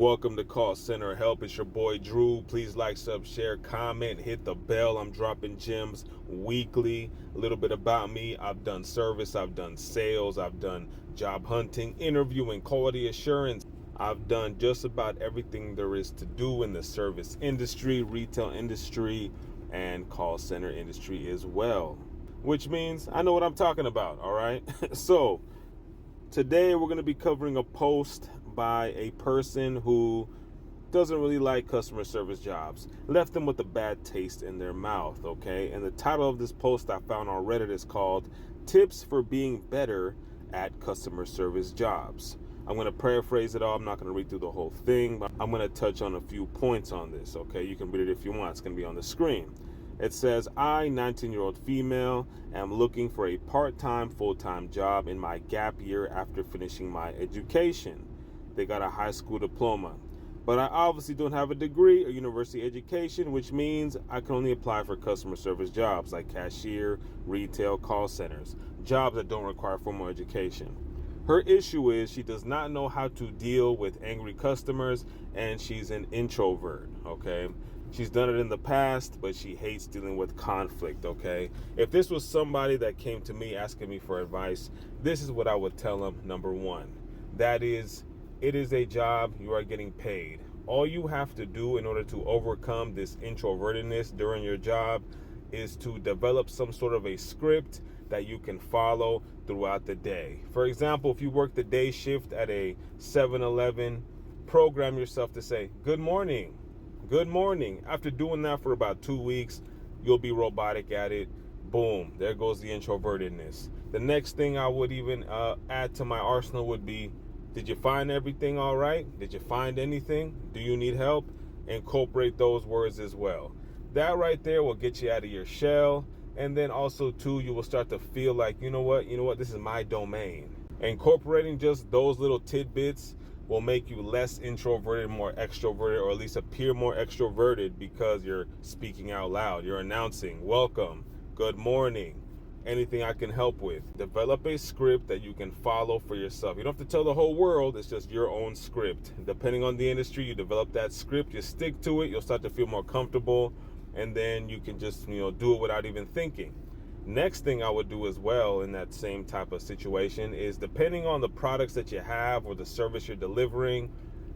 Welcome to Call Center Help. It's your boy Drew. Please like, sub, share, comment, hit the bell. I'm dropping gems weekly. A little bit about me. I've done service, I've done sales, I've done job hunting, interviewing, quality assurance. I've done just about everything there is to do in the service industry, retail industry, and call center industry as well. Which means I know what I'm talking about, all right? So today we're going to be covering a post by a person who doesn't really like customer service jobs. Left them with a bad taste in their mouth, okay? And the title of this post I found on Reddit is called Tips for Being Better at Customer Service Jobs. I'm going to paraphrase it all. I'm not going to read through the whole thing, but I'm going to touch on a few points on this, okay? You can read it if you want. It's going to be on the screen. It says, I, 19-year-old female, am looking for a part-time, full-time job in my gap year after finishing my education. They got a high school diploma. But I obviously don't have a degree or university education, which means I can only apply for customer service jobs like cashier, retail, call centers, jobs that don't require formal education. Her issue is she does not know how to deal with angry customers, and she's an introvert, okay? She's done it in the past, but she hates dealing with conflict, okay? If this was somebody that came to me asking me for advice, this is what I would tell them. Number one, that is, it is a job, you are getting paid. All you have to do in order to overcome this introvertedness during your job is to develop some sort of a script that you can follow throughout the day. For example, if you work the day shift at a 7-Eleven, program yourself to say, good morning. Good morning. After doing that for about 2 weeks, you'll be robotic at it. Boom, there goes the introvertedness. The next thing I would even add to my arsenal would be, did you find everything all right? Did you find anything? Do you need help? Incorporate those words as well. That right there will get you out of your shell. And then also too, you will start to feel like, you know what, this is my domain. Incorporating just those little tidbits will make you less introverted, more extroverted, or at least appear more extroverted because you're speaking out loud. You're announcing, welcome, good morning, anything I can help with. Develop a script that you can follow for yourself. You don't have to tell the whole world, it's just your own script. Depending on the industry, you develop that script, you stick to it, you'll start to feel more comfortable, and then you can just, do it without even thinking. Next thing I would do as well in that same type of situation is, depending on the products that you have or the service you're delivering,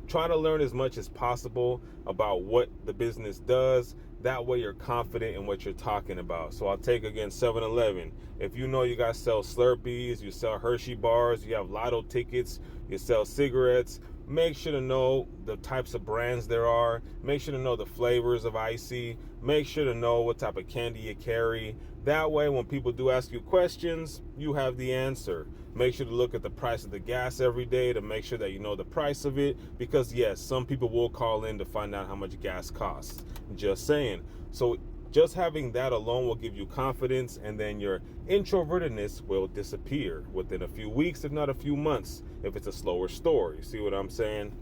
try to learn as much as possible about what the business does. That way you're confident in what you're talking about. So I'll take again 7-Eleven. If you know you guys sell Slurpees, you sell Hershey bars, you have lotto tickets, you sell cigarettes, make sure to know the types of brands there are. Make sure to know the flavors of icy. Make sure to know what type of candy you carry. That way, when people do ask you questions, you have the answer. Make sure to look at the price of the gas every day to make sure that you know the price of it. Because yes, some people will call in to find out how much gas costs. Just saying. So just having that alone will give you confidence, and then your introvertedness will disappear within a few weeks, if not a few months, if it's a slower story. See what I'm saying?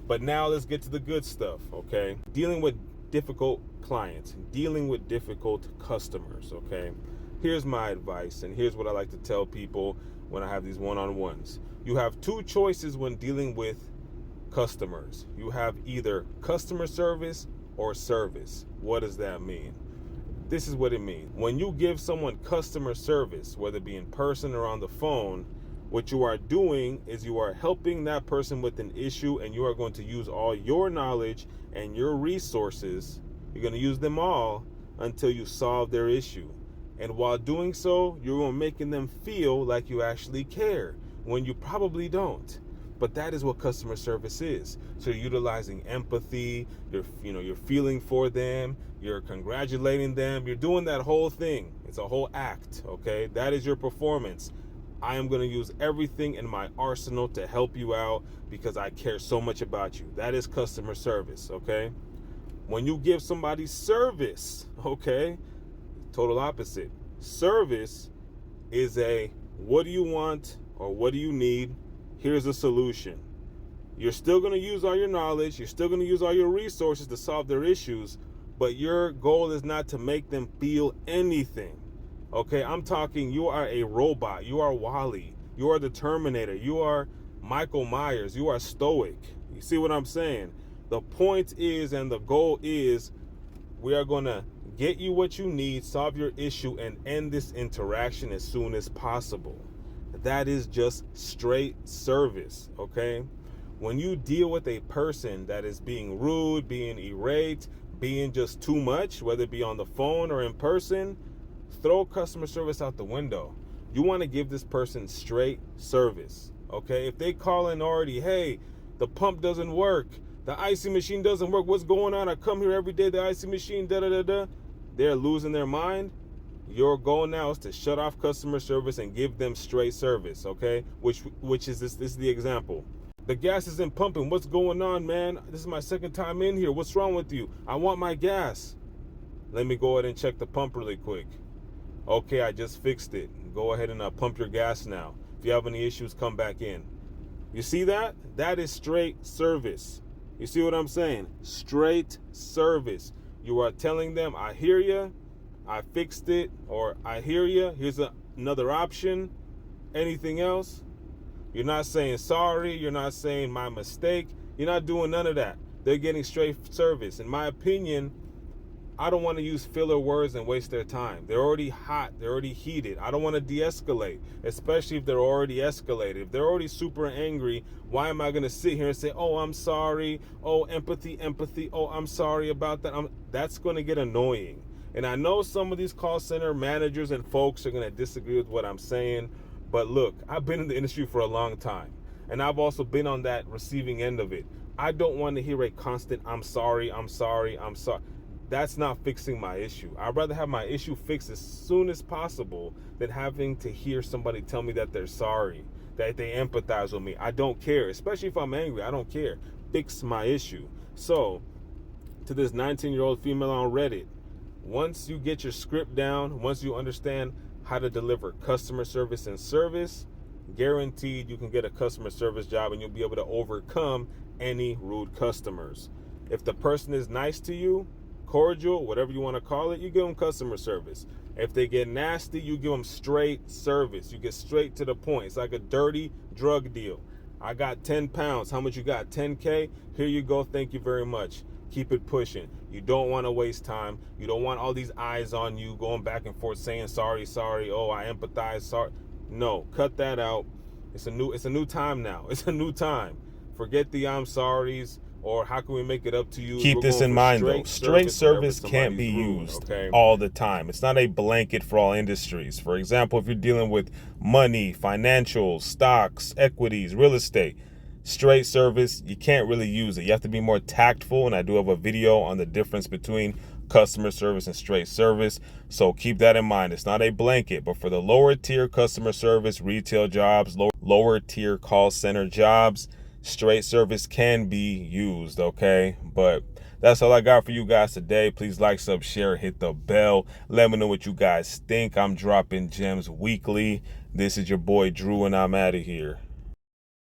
But now let's get to the good stuff, okay? Dealing with difficult clients, dealing with difficult customers, okay? Here's my advice, and here's what I like to tell people when I have these one-on-ones. You have two choices when dealing with customers. You have either customer service or service. What does that mean? This is what it means. When you give someone customer service, whether it be in person or on the phone, what you are doing is you are helping that person with an issue, and you are going to use all your knowledge and your resources. You're going to use them all until you solve their issue. And while doing so, you're making them feel like you actually care when you probably don't. But that is what customer service is. So you're utilizing empathy, you're feeling for them, you're congratulating them, you're doing that whole thing. It's a whole act, okay? That is your performance. I am going to use everything in my arsenal to help you out because I care so much about you. That is customer service, okay? When you give somebody service, okay, total opposite. Service is a, what do you want or what do you need? Here's a solution. You're still going to use all your knowledge. You're still going to use all your resources to solve their issues, but your goal is not to make them feel anything. Okay, I'm talking, you are a robot. You are Wally. You are the Terminator. You are Michael Myers. You are stoic. You see what I'm saying? The point is, and the goal is, we are going to get you what you need, solve your issue, and end this interaction as soon as possible. That is just straight service, okay? When you deal with a person that is being rude, being irate, being just too much, whether it be on the phone or in person, throw customer service out the window. You want to give this person straight service, okay? If they call in already, hey, the pump doesn't work, the icy machine doesn't work, what's going on? I come here every day, the icy machine, da-da-da-da. They're losing their mind. Your goal now is to shut off customer service and give them straight service, okay? Which is this is the example. The gas isn't pumping. What's going on, man? This is my second time in here. What's wrong with you? I want my gas. Let me go ahead and check the pump really quick. Okay, I just fixed it. Go ahead and pump your gas now. If you have any issues, come back in. You see that? That is straight service. You see what I'm saying? Straight service. You are telling them, I hear you, I fixed it, or I hear you, here's another option. Anything else? You're not saying sorry, you're not saying my mistake, you're not doing none of that. They're getting straight service. In my opinion, I don't want to use filler words and waste their time. They're already hot, they're already heated. I don't want to de-escalate, especially if they're already escalated. If they're already super angry, why am I going to sit here and say, oh, I'm sorry, oh, empathy, oh, I'm sorry about that. That's going to get annoying. And I know some of these call center managers and folks are going to disagree with what I'm saying, but look, I've been in the industry for a long time, and I've also been on that receiving end of it. I don't want to hear a constant, I'm sorry. That's not fixing my issue. I'd rather have my issue fixed as soon as possible than having to hear somebody tell me that they're sorry, that they empathize with me. I don't care, especially if I'm angry. I don't care. Fix my issue. So, to this 19-year-old female on Reddit, once you get your script down, once you understand how to deliver customer service and service, guaranteed you can get a customer service job and you'll be able to overcome any rude customers. If the person is nice to you, cordial, whatever you want to call it, you give them customer service. If they get nasty, you give them straight service. You get straight to the point. It's like a dirty drug deal. I got 10 pounds. How much you got? 10K? Here you go. Thank you very much. Keep it pushing. You don't want to waste time. You don't want all these eyes on you going back and forth saying sorry. Oh, I empathize. Sorry. No, cut that out. It's a new time now. It's a new time. Forget the I'm sorries. Or how can we make it up to you? Keep this in mind, though. Straight service can't be used all the time. It's not a blanket for all industries. For example, if you're dealing with money, financials, stocks, equities, real estate, straight service, you can't really use it. You have to be more tactful, and I do have a video on the difference between customer service and straight service. So keep that in mind. It's not a blanket, but for the lower tier customer service, retail jobs, lower tier call center jobs, straight service can be used, okay? But that's all I got for you guys today. Please like, sub, share, hit the bell. Let me know what you guys think. I'm dropping gems weekly. This is your boy Drew, and I'm out of here.